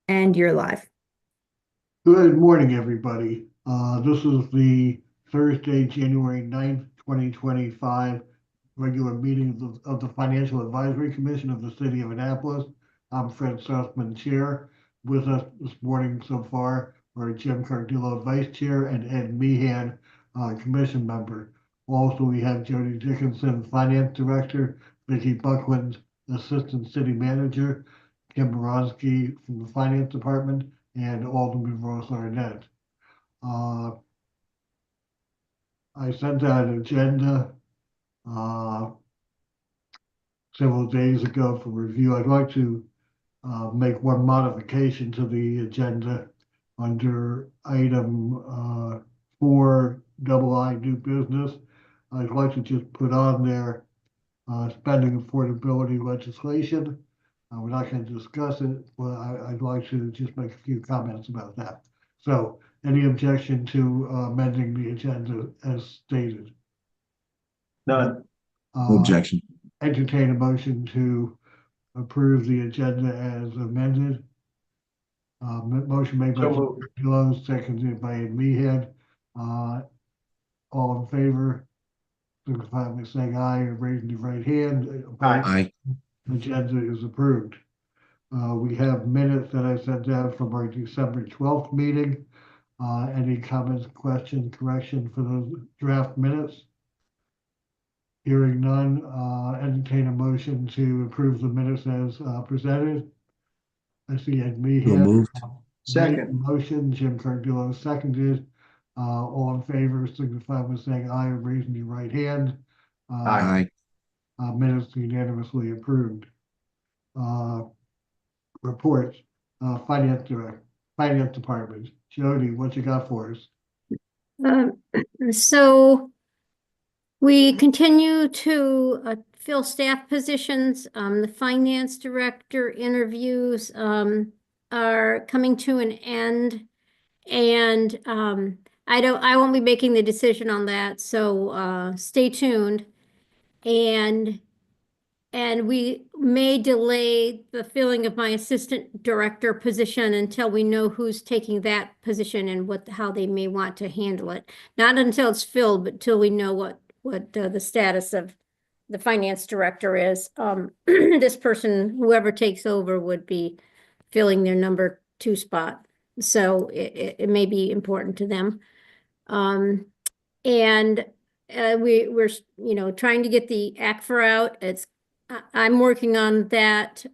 And you're live. Good morning, everybody. This is the Thursday, January 9th, 2025 regular meeting of the Financial Advisory Commission of the City of Annapolis. I'm Fred Sussman, Chair. With us this morning so far are Jim Cardillo, Vice Chair, and Ed Meehan, Commission Member. Also, we have Jody Dickinson, Finance Director, Vicki Buckland, Assistant City Manager, Kim Moronsky from the Finance Department, and Alderman Rose Arnett. I sent out an agenda several days ago for review. I'd like to make one modification to the agenda under item 4II new business. I'd like to just put on there spending affordability legislation. We're not going to discuss it, but I'd like to just make a few comments about that. So, any objection to amending the agenda as stated? None. No objection. Entertain a motion to approve the agenda as amended. Motion made by So moved. seconded by Ed Meehan. All in favor, signify by saying aye or raising your right hand. Aye. Agenda is approved. We have minutes that I sent out from our December 12th meeting. Any comments, questions, correction for those draft minutes? Hearing none, entertain a motion to approve the minutes as presented. I see Ed Meehan. So moved. Second. Motion, Jim Cardillo seconded. All in favor, signify by saying aye or raising your right hand. Aye. Minutes unanimously approved. Reports, Finance Department. Jody, what you got for us? So we continue to fill staff positions. The finance director interviews are coming to an end, and I won't be making the decision on that. So stay tuned, and we may delay the filling of my assistant director position until we know who's taking that position and how they may want to handle it. Not until it's filled, but till we know what the status of the finance director is. This person, whoever takes over, would be filling their number 2 spot. So it may be important to them. And we're trying to get the ACFR out. I'm working on that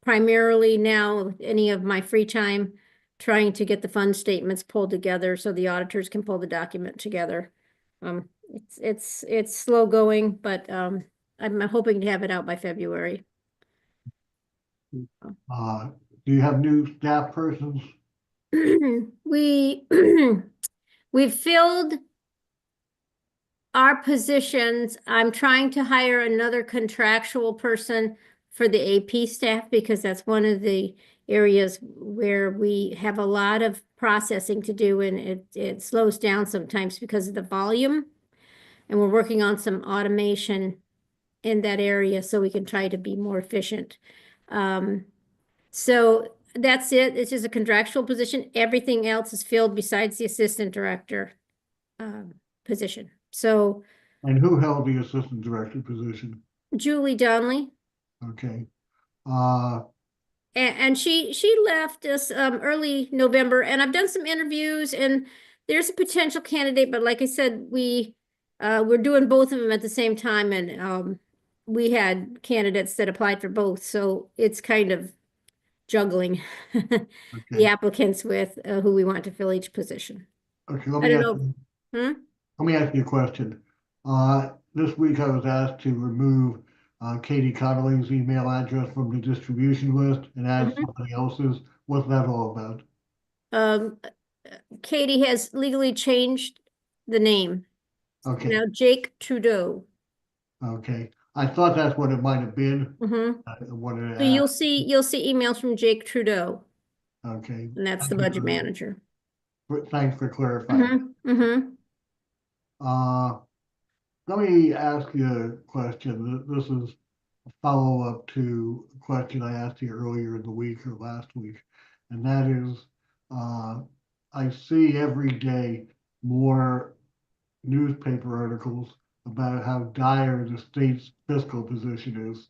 primarily now with any of my free time, trying to get the fund statements pulled together so the auditors can pull the document together. It's slow going, but I'm hoping to have it out by February. Do you have new staff persons? We've filled our positions. I'm trying to hire another contractual person for the AP staff because that's one of the areas where we have a lot of processing to do, and it slows down sometimes because of the volume. And we're working on some automation in that area so we can try to be more efficient. So that's it. It's just a contractual position. Everything else is filled besides the assistant director position. So, And who held the assistant director position? Julie Donnelly. Okay. And she left us early November, and I've done some interviews, and there's a potential candidate, but like I said, we're doing both of them at the same time, and we had candidates that applied for both, so it's kind of juggling the applicants with who we want to fill each position. Okay, I don't know. let me ask you a question. This week I was asked to remove Katie Connolly's email address from the distribution list and add somebody else's. What's that all about? Katie has legally changed the name. Okay. Now Jake Trudeau. Okay. I thought that's what it might have been. So you'll see emails from Jake Trudeau. Okay. And that's the budget manager. Thanks for clarifying. Let me ask you a question. This is follow-up to a question I asked you earlier in the week or last week. And that is, I see every day more newspaper articles about how dire the state's fiscal position is.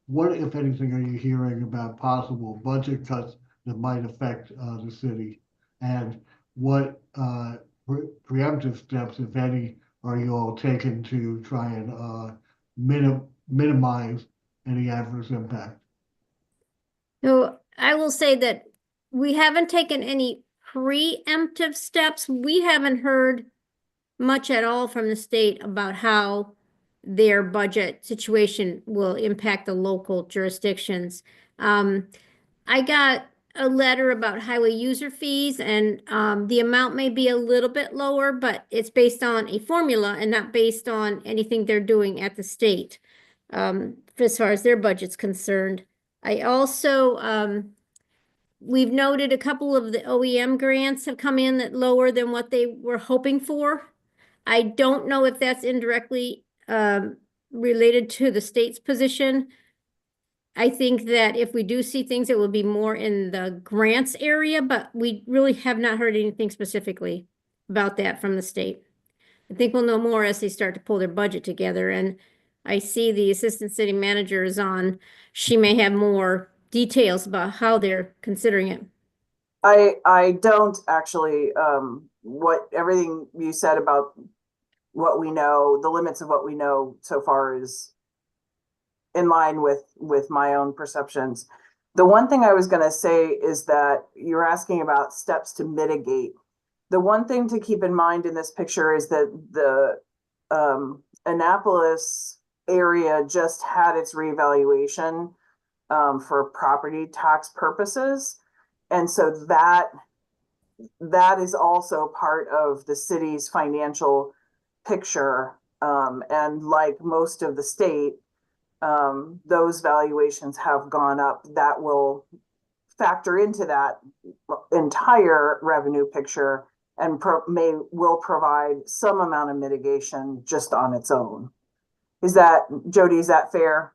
What, if anything, are you hearing about possible budget cuts that might affect the city? And what preemptive steps, if any, are you all taking to try and minimize any adverse impact? So I will say that we haven't taken any preemptive steps. We haven't heard much at all from the state about how their budget situation will impact the local jurisdictions. I got a letter about highway user fees, and the amount may be a little bit lower, but it's based on a formula and not based on anything they're doing at the state, as far as their budget's concerned. I also, we've noted a couple of the OEM grants have come in that lower than what they were hoping for. I don't know if that's indirectly related to the state's position. I think that if we do see things, it will be more in the grants area, but we really have not heard anything specifically about that from the state. I think we'll know more as they start to pull their budget together. And I see the assistant city manager is on. She may have more details about how they're considering it. I don't actually, what everything you said about what we know, the limits of what we know so far is in line with my own perceptions. The one thing I was going to say is that you're asking about steps to mitigate. The one thing to keep in mind in this picture is that the Annapolis area just had its reevaluation for property tax purposes. And so that is also part of the city's financial picture. And like most of the state, those valuations have gone up. That will factor into that entire revenue picture and will provide some amount of mitigation just on its own. Jody, is that fair?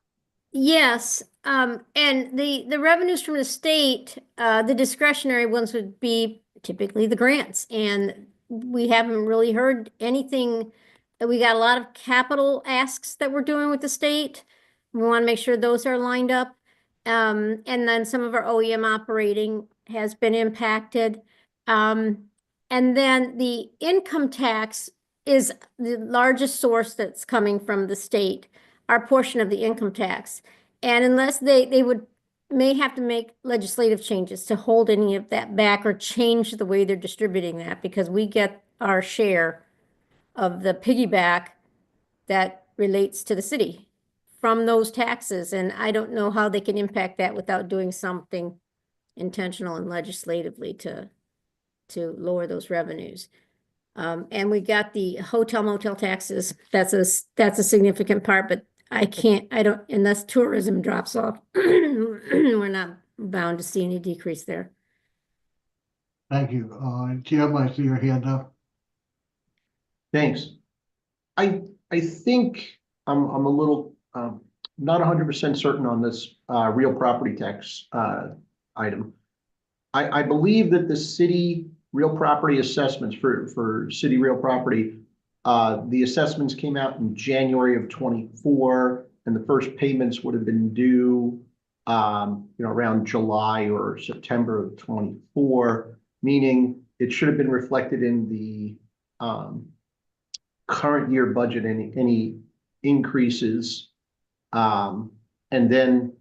Yes, and the revenues from the state, the discretionary ones would be typically the grants, and we haven't really heard anything. We got a lot of capital asks that we're doing with the state. We want to make sure those are lined up. And then some of our OEM operating has been impacted. And then the income tax is the largest source that's coming from the state, our portion of the income tax. And unless they may have to make legislative changes to hold any of that back or change the way they're distributing that, because we get our share of the piggyback that relates to the city from those taxes. And I don't know how they can impact that without doing something intentional and legislatively to lower those revenues. And we got the hotel motel taxes. That's a significant part, but unless tourism drops off, we're not bound to see any decrease there. Thank you. Jim, I see your hand up. Thanks. I think I'm a little not 100% certain on this real property tax item. I believe that the city real property assessments for city real property, the assessments came out in January of 24, and the first payments would have been due around July or September of 24, meaning it should have been reflected in the current year budget, any increases, and then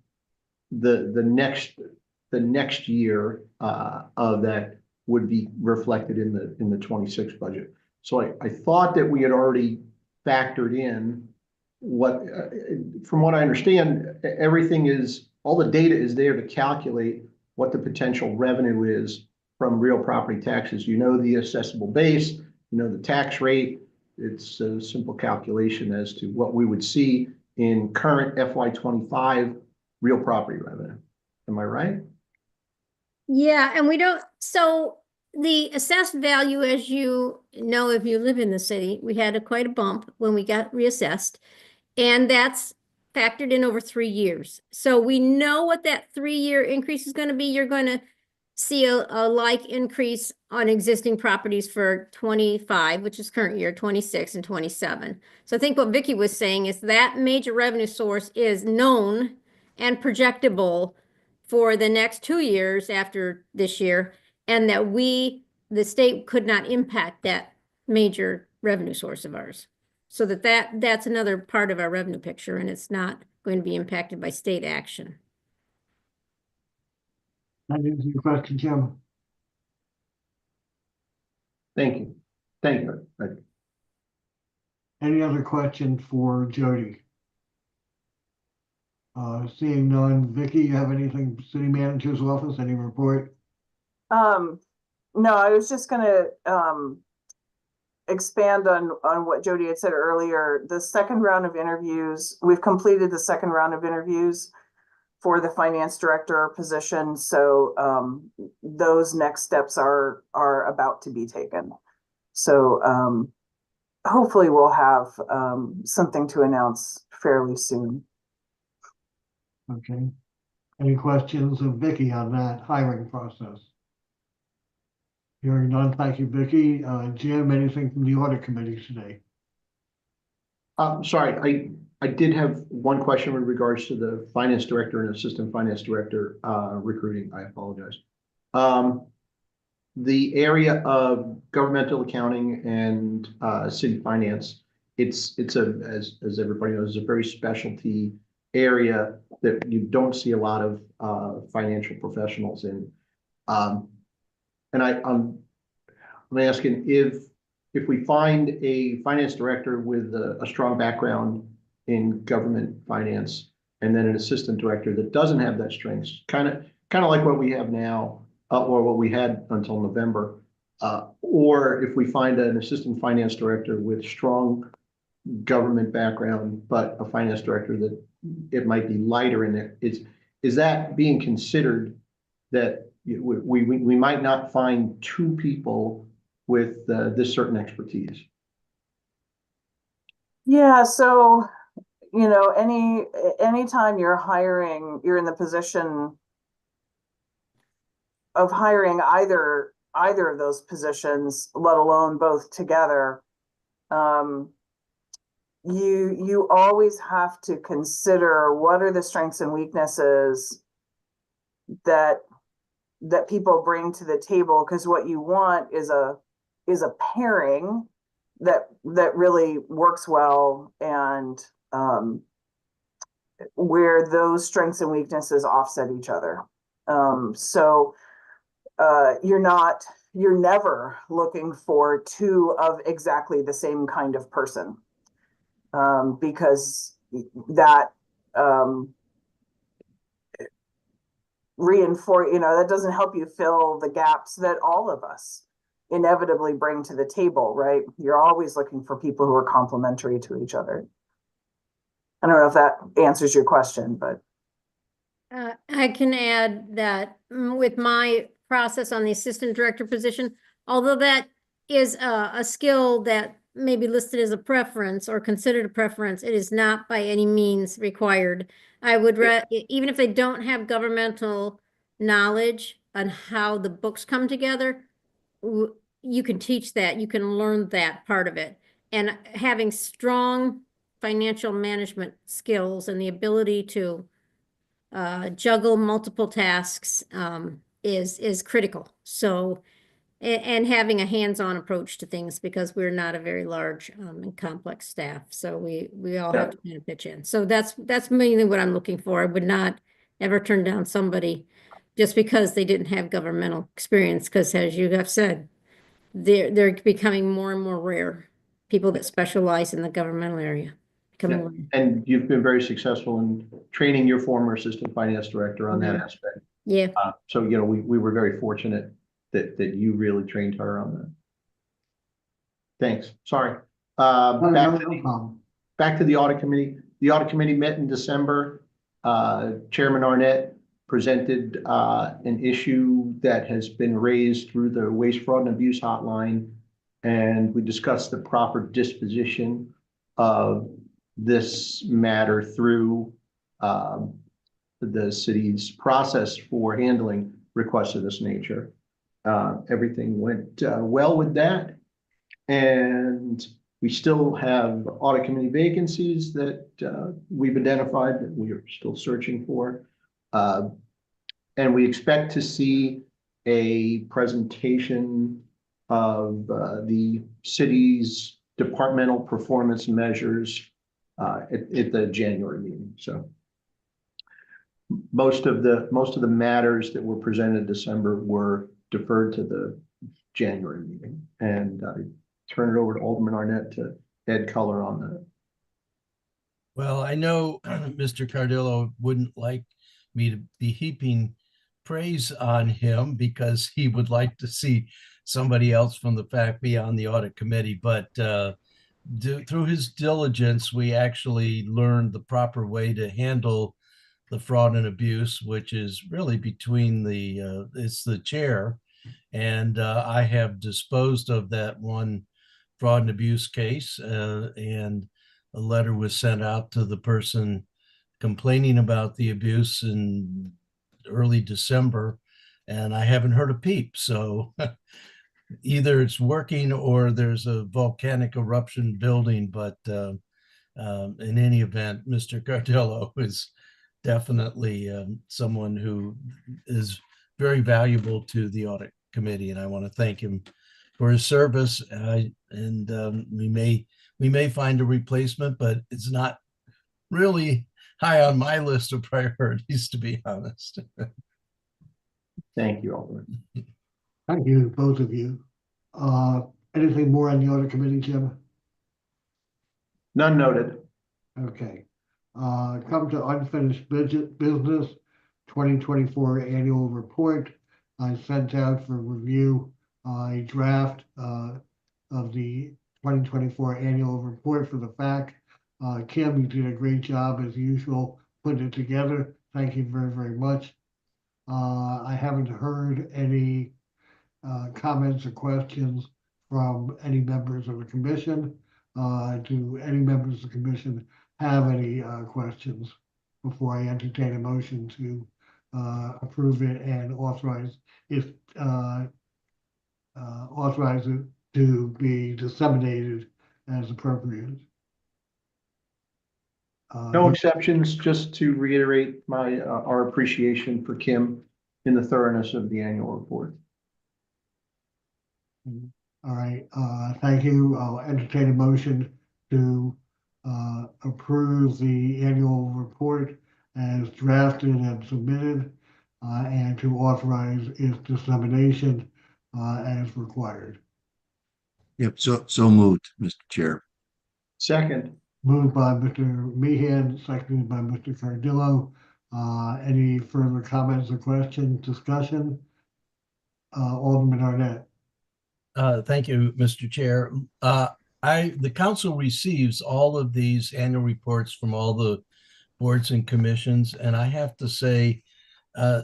the next year of that would be reflected in the 26 budget. So I thought that we had already factored in what, from what I understand, all the data is there to calculate what the potential revenue is from real property taxes. You know the assessable base, you know the tax rate. It's a simple calculation as to what we would see in current FY25 real property revenue. Am I right? Yeah, and so the assessed value, as you know, if you live in the city, we had quite a bump when we got reassessed. And that's factored in over 3 years. So we know what that 3-year increase is going to be. You're going to see a like increase on existing properties for 25, which is current year, 26 and 27. So I think what Vicky was saying is that major revenue source is known and projectable for the next 2 years after this year, and that the state could not impact that major revenue source of ours. So that's another part of our revenue picture, and it's not going to be impacted by state action. That answers your question, Jim. Thank you. Thank you. Any other questions for Jody? Seeing none, Vicky, you have anything, city manager's office, any report? No, I was just gonna expand on what Jody had said earlier. The second round of interviews, we've completed the second round of interviews for the finance director position. So those next steps are about to be taken. So hopefully we'll have something to announce fairly soon. Okay. Any questions of Vicky on that hiring process? Hearing none, thank you, Vicky. Jim, anything from the audit committee today? Sorry, I did have one question with regards to the finance director and assistant finance director recruiting. I apologize. The area of governmental accounting and city finance, it's as everybody knows, a very specialty area that you don't see a lot of financial professionals in. And I'm asking if we find a finance director with a strong background in government finance, and then an assistant director that doesn't have that strength, kind of like what we have now, or what we had until November, or if we find an assistant finance director with strong government background, but a finance director that it might be lighter in there, is that being considered that we might not find two people with this certain expertise? Yeah, so anytime you're hiring, you're in the position of hiring either of those positions, let alone both together. You always have to consider what are the strengths and weaknesses that people bring to the table, because what you want is a pairing that really works well, and where those strengths and weaknesses offset each other. So you're never looking for two of exactly the same kind of person, because that that doesn't help you fill the gaps that all of us inevitably bring to the table, right? You're always looking for people who are complementary to each other. I don't know if that answers your question, but. I can add that with my process on the assistant director position, although that is a skill that may be listed as a preference or considered a preference, it is not by any means required. I would even if they don't have governmental knowledge on how the books come together, you can teach that, you can learn that part of it. And having strong financial management skills and the ability to juggle multiple tasks is critical. So, and having a hands-on approach to things, because we're not a very large and complex staff. So we all have to kind of pitch in. So that's mainly what I'm looking for. I would not ever turn down somebody just because they didn't have governmental experience, because as you have said, they're becoming more and more rare. People that specialize in the governmental area. And you've been very successful in training your former assistant finance director on that aspect. Yeah. So, we were very fortunate that you really trained her on that. Thanks. Sorry. Back to the audit committee. The audit committee met in December. Chairman Arnett presented an issue that has been raised through the Waste, Fraud, and Abuse Hotline, and we discussed the proper disposition of this matter through the city's process for handling requests of this nature. Everything went well with that. And we still have audit committee vacancies that we've identified that we are still searching for. And we expect to see a presentation of the city's departmental performance measures at the January meeting. So most of the matters that were presented in December were deferred to the January meeting. And I turn it over to Alderman Arnett to add color on that. Well, I know Mr. Cardillo wouldn't like me to be heaping praise on him because he would like to see somebody else from the faculty on the audit committee, but through his diligence, we actually learned the proper way to handle the fraud and abuse, which is really between it's the chair. And I have disposed of that one fraud and abuse case, and a letter was sent out to the person complaining about the abuse in early December, and I haven't heard a peep. So either it's working or there's a volcanic eruption building, but in any event, Mr. Cardillo is definitely someone who is very valuable to the audit committee, and I want to thank him for his service. And we may find a replacement, but it's not really high on my list of priorities, to be honest. Thank you, Alderman. Thank you, both of you. Anything more on the audit committee, Jim? None noted. Okay. Come to unfinished business, 2024 annual report. I sent out for review a draft of the 2024 annual report for the FAC. Kim, you did a great job as usual putting it together. Thank you very, very much. I haven't heard any comments or questions from any members of the commission. Do any members of the commission have any questions before I entertain a motion to approve it and authorize it to be disseminated as appropriate? No exceptions, just to reiterate our appreciation for Kim in the thoroughness of the annual report. All right, thank you. I'll entertain a motion to approve the annual report as drafted and submitted, and to authorize its dissemination as required. Yep, so moved, Mr. Chair. Second. Moved by Mr. Meehan, seconded by Mr. Cardillo. Any further comments or questions, discussion? Alderman Arnett. Thank you, Mr. Chair. The council receives all of these annual reports from all the boards and commissions, and I have to say,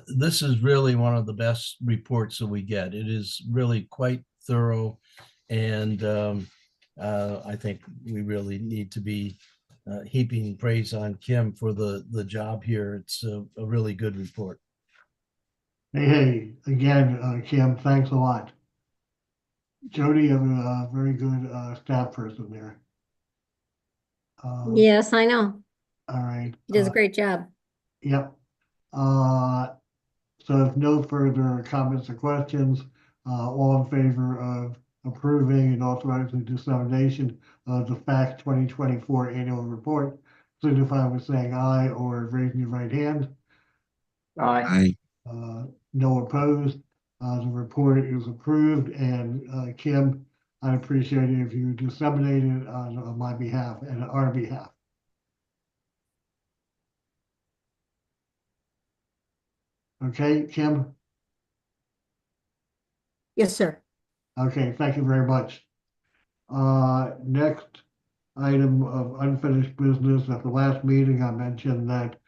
this is really one of the best reports that we get. It is really quite thorough, and I think we really need to be heaping praise on Kim for the job here. It's a really good report. Hey, again, Kim, thanks a lot. Jody, you have a very good staff person there. Yes, I know. All right. He does a great job. Yep. So if no further comments or questions, all in favor of approving and authorizing dissemination of the FAC 2024 annual report, signify by saying aye or raising your right hand. Aye. No opposed. The report is approved, and Kim, I'd appreciate it if you disseminate it on my behalf and on our behalf. Okay, Kim? Yes, sir. Okay, thank you very much. Next item of unfinished business. At the last meeting, I mentioned that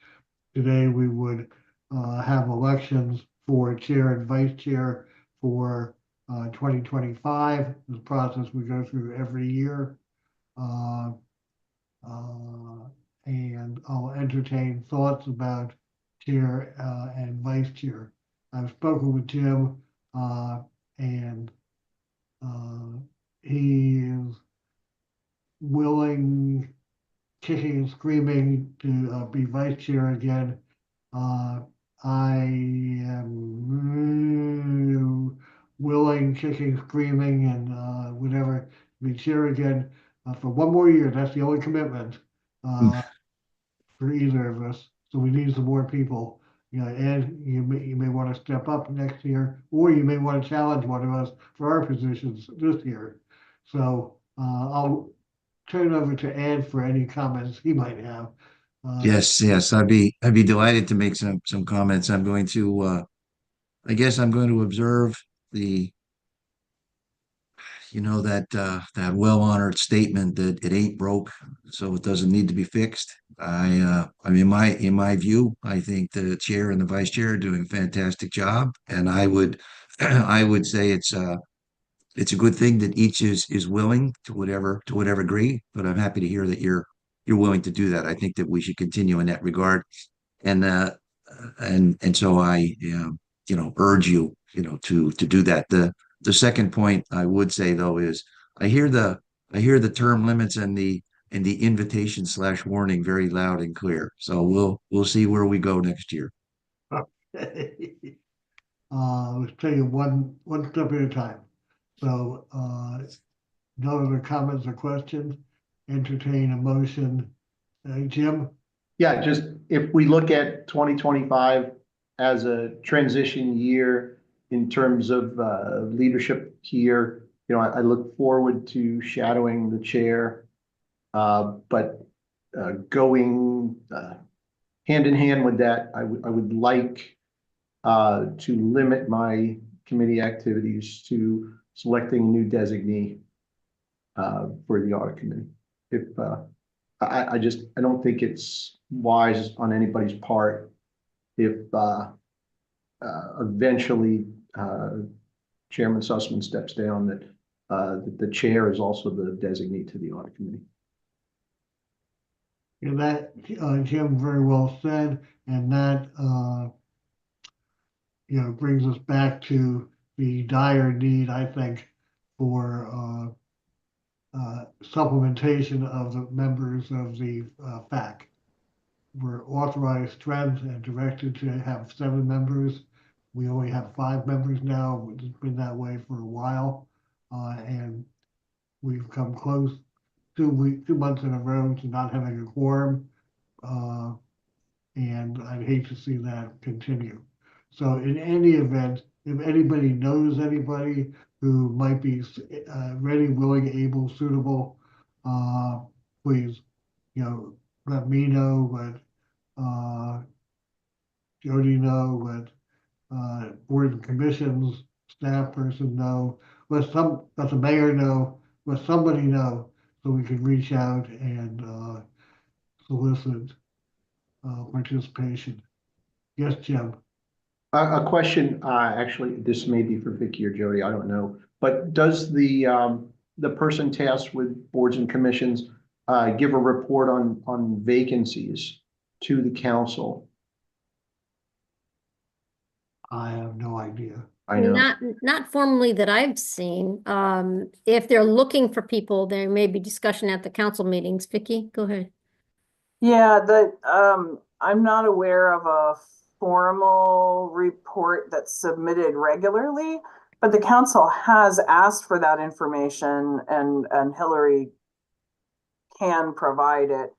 today we would have elections for chair and vice chair for 2025. This process we go through every year. And I'll entertain thoughts about chair, and vice chair. I've spoken with Jim, and, he is willing, kicking and screaming to, be vice chair again. I am willing, kicking, screaming, and whatever, to be chair again for one more year. That's the only commitment for either of us. So we need some more people. You know, and you may want to step up next year, or you may want to challenge one of us for our positions this year. So I'll turn it over to Ed for any comments he might have. Yes, yes, I'd be delighted to make some comments. I'm going to I guess I'm going to observe the that well-honored statement that it ain't broke, so it doesn't need to be fixed. I mean, in my view, I think the chair and the vice chair are doing a fantastic job, and I would I would say it's a good thing that each is willing to whatever degree. But I'm happy to hear that you're willing to do that. I think that we should continue in that regard, and so I urge you to do that. The second point I would say though is I hear the term limits and the invitation / warning very loud and clear. So we'll see where we go next year. Okay. Let's take it one step at a time. So, no other comments or questions? Entertain a motion. Jim? Yeah, just if we look at 2025 as a transition year in terms of leadership here, I look forward to shadowing the chair, but going hand in hand with that, I would like to limit my committee activities to selecting a new designee for the audit committee. If I don't think it's wise on anybody's part if eventually Chairman Sussman steps down that the chair is also the designee to the audit committee. And that, Jim, very well said, and that brings us back to the dire need, I think, for supplementation of the members of the FAC. We're authorized strength and directed to have 7 members. We only have 5 members now. It's been that way for a while, and we've come close 2 months in a row to not having a quorum, and I'd hate to see that continue. So in any event, if anybody knows anybody who might be ready, willing, able, suitable, please, let me know, let Jody know, let board and commissions staff person know, let the mayor know, let somebody know, so we can reach out and solicit participation. Yes, Jim. A question, actually, this may be for Vicky or Jody, I don't know, but does the person tasked with boards and commissions give a report on vacancies to the council? I have no idea. I know. Not formally that I've seen. If they're looking for people, there may be discussion at the council meetings. Vicky, go ahead. Yeah, I'm not aware of a formal report that's submitted regularly, but the council has asked for that information and Hillary can provide it.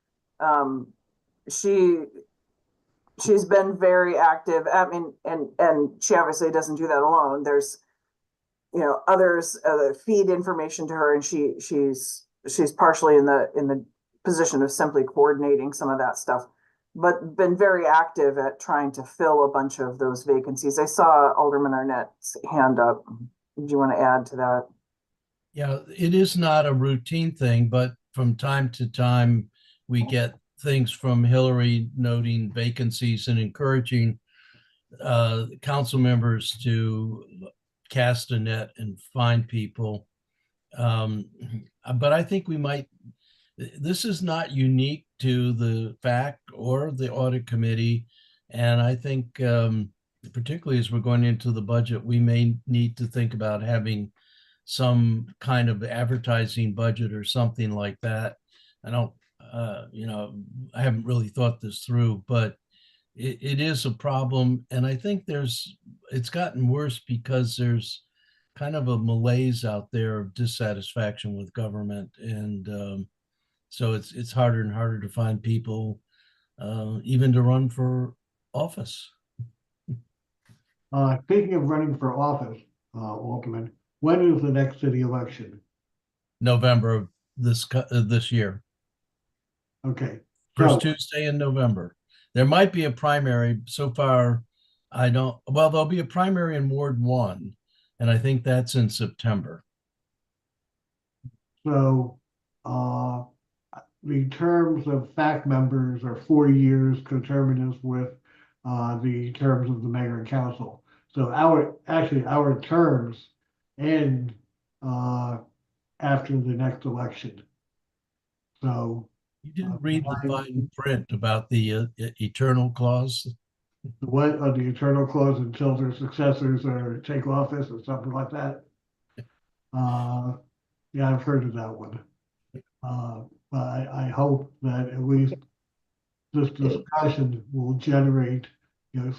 She's been very active. I mean, and she obviously doesn't do that alone. There's, others that feed information to her, and she's partially in the position of simply coordinating some of that stuff, but been very active at trying to fill a bunch of those vacancies. I saw Alderman Arnett's hand up. Do you want to add to that? Yeah, it is not a routine thing, but from time to time, we get things from Hillary noting vacancies and encouraging council members to cast a net and find people. But I think we might this is not unique to the FAC or the audit committee. And I think particularly as we're going into the budget, we may need to think about having some kind of advertising budget or something like that. I don't, I haven't really thought this through, but it is a problem. And I think it's gotten worse because there's kind of a malaise out there of dissatisfaction with government. And so it's harder and harder to find people, even to run for office. Speaking of running for office, Alderman, when is the next city election? November of this year, Okay. first So, Tuesday in November. There might be a primary. So far, I don't. Well, there'll be a primary in Ward 1, and I think that's in September. so, the terms of FAC members are 4 years coterminous with the terms of the mayor and council. So our terms end after the next election. So You didn't read the fine print about the eternal clause? what are the eternal clause until their successors are take office or something like that? Yeah, I've heard of that one. But I hope that at least this discussion will generate,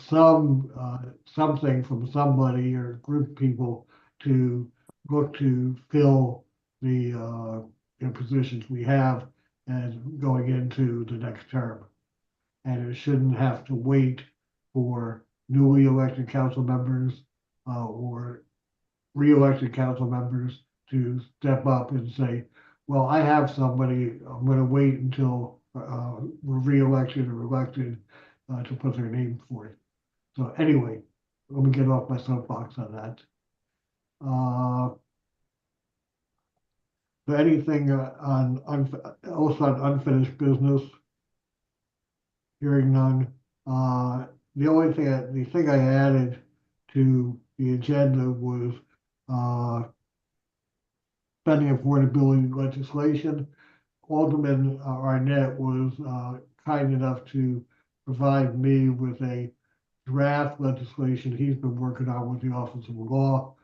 something from somebody or group of people to look to fill the positions we have and going into the next term. And it shouldn't have to wait for newly elected council members or re-elected council members to step up and say, well, I have somebody, I'm gonna wait until we're re-elected or elected to put their name forth. So anyway, let me get off my soapbox on that. So anything also on unfinished business? Hearing none. The thing I added to the agenda was spending affordability legislation. Alderman Arnett was kind enough to provide me with a draft legislation he's been working on with the Office of Law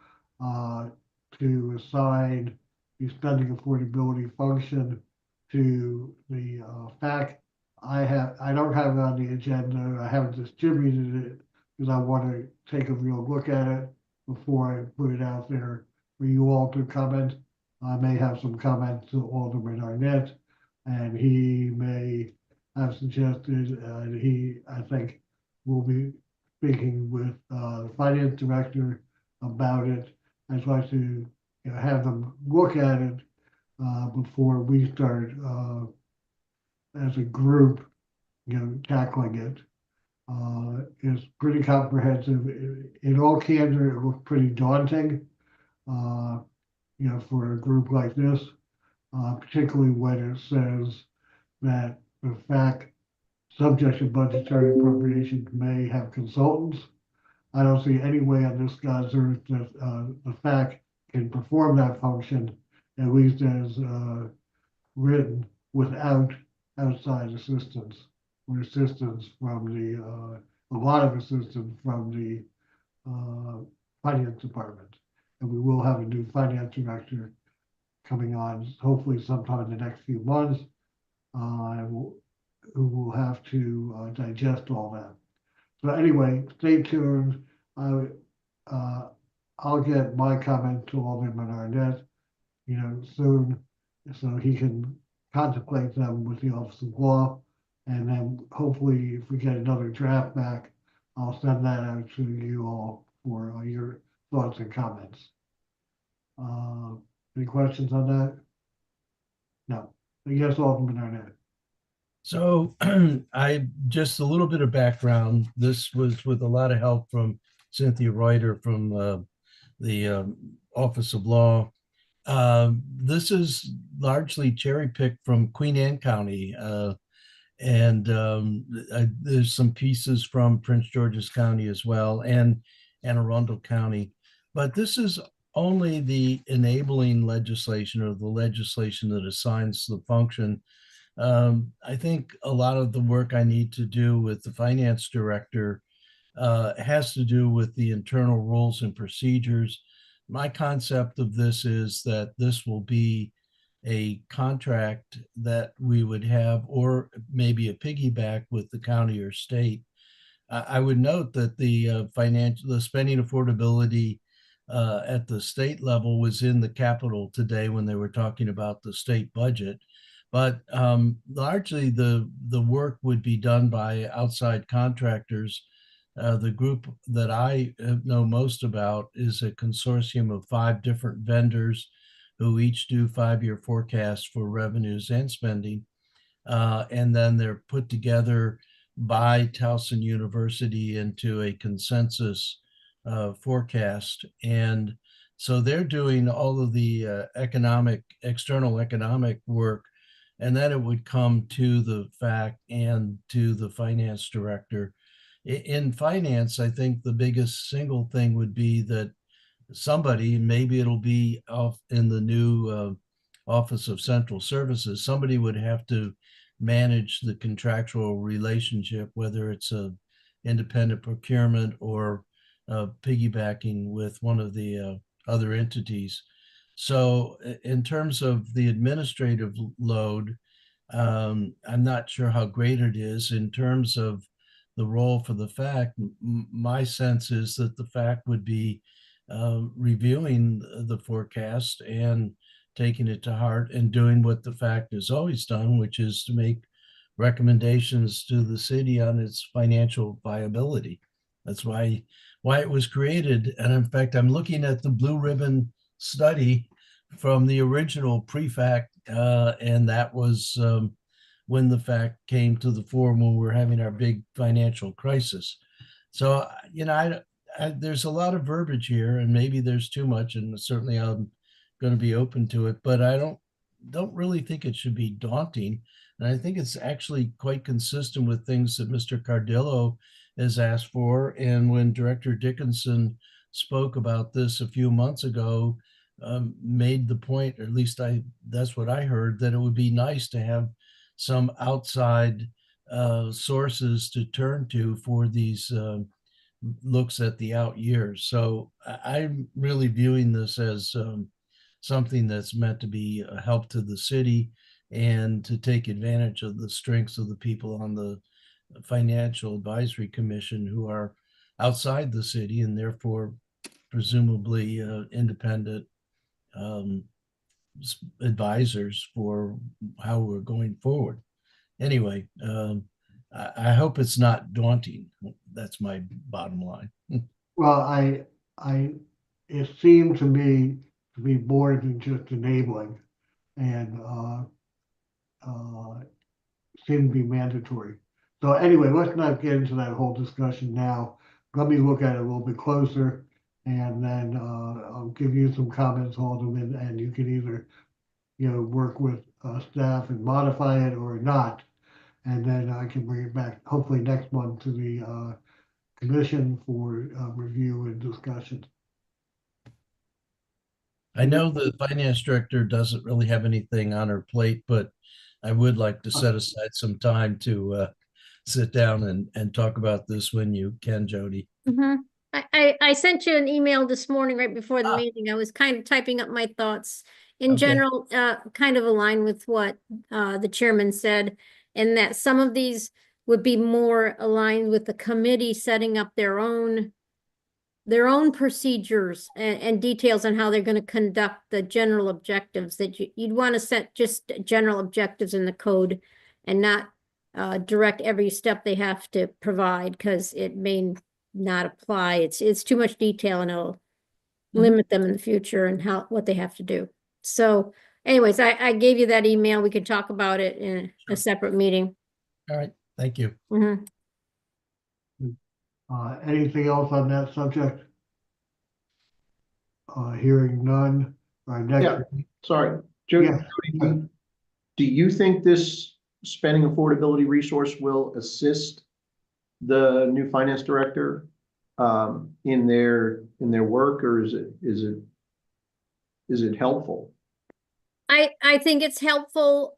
to assign the spending affordability function to the FAC. I don't have it on the agenda. I haven't distributed it because I want to take a real look at it before I put it out there for you all to comment. I may have some comments to Alderman Arnett, and he may have suggested, I think, will be speaking with the finance director about it. I'd like to have them look at it before we start as a group, tackling it. It's pretty comprehensive. In all candor, it looks pretty daunting, for a group like this, particularly when it says that the FAC, subject to budgetary appropriations, may have consultants. I don't see any way on this God's earth that the FAC can perform that function, at least as written, without outside assistance or assistance from a lot of assistance from the finance department. And we will have a new finance director coming on, hopefully sometime in the next few months, who will have to digest all that. So anyway, stay tuned. I'll get my comment to Alderman Arnett, soon, so he can contemplate them with the Office of Law. And then hopefully if we get another draft back, I'll send that out to you all for your thoughts and comments. Any questions on that? No. Yes, Alderman Arnett. So I just a little bit of background. This was with a lot of help from Cynthia Reuter from the Office of Law. This is largely cherry picked from Queen Anne County, and there's some pieces from Prince George's County as well, and Anne Arundel County. But this is only the enabling legislation or the legislation that assigns the function. I think a lot of the work I need to do with the finance director has to do with the internal rules and procedures. My concept of this is that this will be a contract that we would have, or maybe a piggyback with the county or state. I would note that the spending affordability at the state level was in the Capitol today when they were talking about the state budget. But largely the work would be done by outside contractors. The group that I know most about is a consortium of 5 different vendors who each do 5-year forecasts for revenues and spending. And then they're put together by Towson University into a consensus forecast. And so they're doing all of the external economic work, and then it would come to the FAC and to the finance director. In finance, I think the biggest single thing would be that somebody, maybe it'll be off in the new Office of Central Services, somebody would have to manage the contractual relationship, whether it's a independent procurement or piggybacking with one of the other entities. So in terms of the administrative load, I'm not sure how great it is. In terms of the role for the FAC, my sense is that the FAC would be reviewing the forecast and taking it to heart and doing what the FAC has always done, which is to make recommendations to the city on its financial viability. That's why it was created. And in fact, I'm looking at the Blue Ribbon study from the original pre-FAC, and that was when the FAC came to the fore when we were having our big financial crisis. So, there's a lot of verbiage here, and maybe there's too much, and certainly I'm going to be open to it, but I don't really think it should be daunting. And I think it's actually quite consistent with things that Mr. Cardillo has asked for. And when Director Dickinson spoke about this a few months ago, made the point, or at least that's what I heard, that it would be nice to have some outside sources to turn to for these looks at the out years. So I'm really viewing this as something that's meant to be a help to the city and to take advantage of the strengths of the people on the Financial Advisory Commission who are outside the city and therefore presumably independent advisors for how we're going forward. Anyway, I hope it's not daunting. That's my bottom line. Well, it seemed to me to be more than just enabling, and seemed to be mandatory. So anyway, let's not get into that whole discussion now. Let me look at it a little bit closer, and then I'll give you some comments, Alderman, and you can either, work with staff and modify it or not. And then I can bring it back hopefully next month to the commission for review and discussion. I know the finance director doesn't really have anything on her plate, but I would like to set aside some time to sit down and talk about this when you can, Jody. Mm-hmm. I sent you an email this morning right before the meeting. I was kind of typing up my thoughts. In general, kind of align with what the chairman said, and that some of these would be more aligned with the committee setting up their own procedures and details on how they're going to conduct the general objectives, that you'd want to set just general objectives in the code and not direct every step they have to provide, because it may not apply. It's too much detail and it'll limit them in the future and what they have to do. So anyways, I gave you that email. We could talk about it in a separate meeting. All right. Thank you. Mm-hmm. Anything else on that subject? Hearing none. Our next. Sorry, Jody, Yeah. do you think this spending affordability resource will assist the new finance director in their work, or is it Is it helpful? I think it's helpful,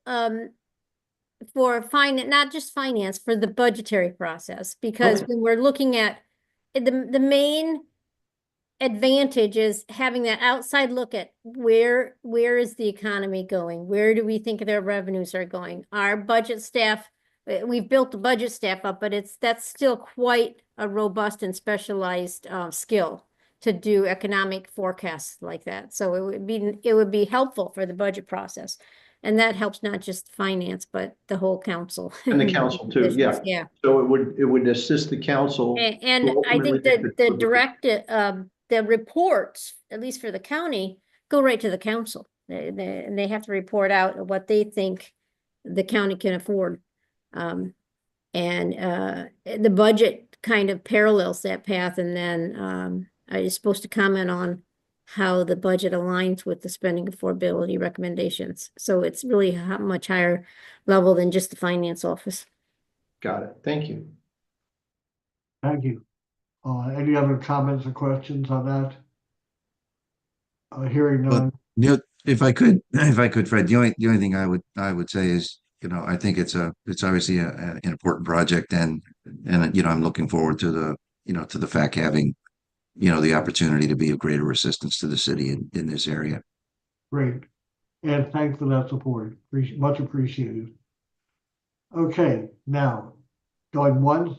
for not just finance, for the budgetary process, because Okay. when we're looking at the main advantage is having that outside look at where is the economy going? Where do we think their revenues are going? Our budget staff, we've built the budget staff up, but that's still quite a robust and specialized skill to do economic forecasts like that. So it would be helpful for the budget process. And that helps not just finance, but the whole council. And the council too, yeah. Yeah. So it would assist the council. And to I think ultimately that the reports, at least for the county, go right to the council. They have to report out what they think the county can afford. The budget kind of parallels that path, and then I is supposed to comment on how the budget aligns with the spending affordability recommendations. So it's really a much higher level than just the finance office. Got it. Thank you. Thank you. Any other comments or questions on that? Hearing none. Neil, if I could, Fred, the only thing I would say is, I think it's obviously an important project, and I'm looking forward to to the FAC having, the opportunity to be of greater assistance to the city in this area. Great. And thanks for that support. Much appreciated. Okay, now, going once,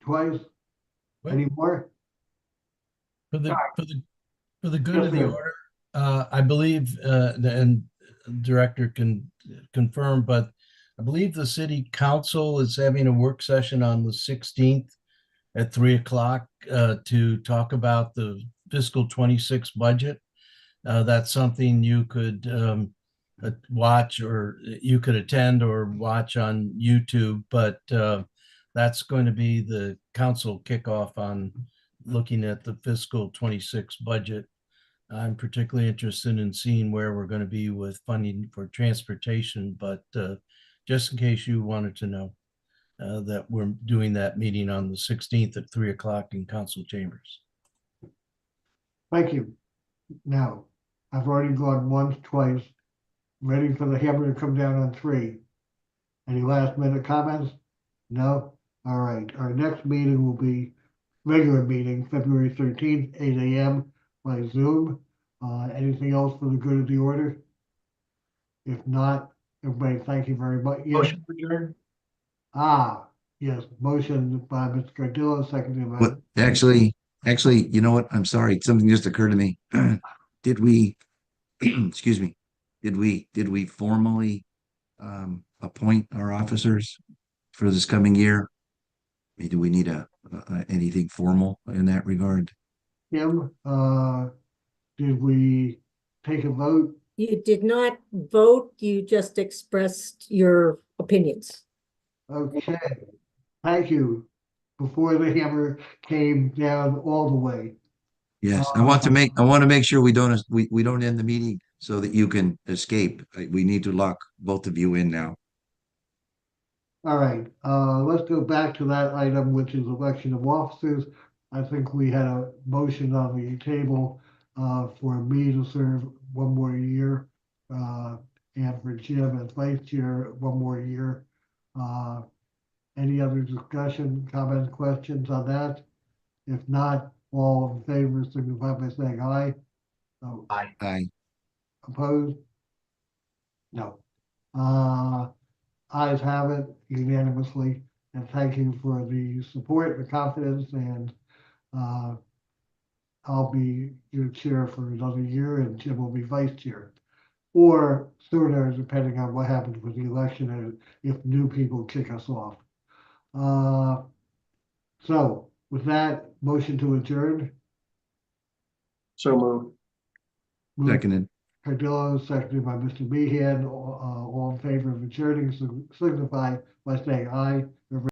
twice, Wait. any more? For the good Yes, of the sir. order, I believe, and director can confirm, but I believe the city council is having a work session on the 16th at 3:00 to talk about the fiscal 26 budget. That's something you could watch, or you could attend or watch on YouTube, but that's going to be the council kickoff on looking at the fiscal 26 budget. I'm particularly interested in seeing where we're going to be with funding for transportation, but just in case you wanted to know that we're doing that meeting on the 16th at 3:00 in council chambers. Thank you. Now, I've already gone once, twice, ready for the hammer to come down on 3. Any last minute comments? No? All right, our next meeting will be regular meeting, February 13th, 8 a.m. by Zoom. Anything else for the good of the order? If not, everybody, thank you very much. Yes. Motion adjourned. Yes, motion by Mr. Cardillo, seconded by. But actually, you know what? I'm sorry. Something just occurred to me. Did we, excuse me, did we formally appoint our officers for this coming year? I mean, do we need anything formal in that regard? Kim, did we take a vote? You did not vote, you just expressed your opinions. Okay, thank you. Before the hammer came down all the way. Yes, I want to make sure we don't end the meeting so that you can escape. We need to lock both of you in now. All right, let's go back to that item, which is election of officers. I think we had a motion on the table for me to serve one more year, and for Jim as vice chair, one more year. Any other discussion, comments, questions on that? If not, all in favor, signify by saying aye. Oh, Aye. opposed? No. Ayes have it unanimously, and thank you for the support, the confidence, and I'll be your chair for another year, and Jim will be vice chair. Or sooner, depending on what happens with the election and if new people kick us off. So with that, motion to adjourn. So moved. Seconded. Cardillo, seconded by Mr. Meehan. All in favor of adjourning, signify by saying aye.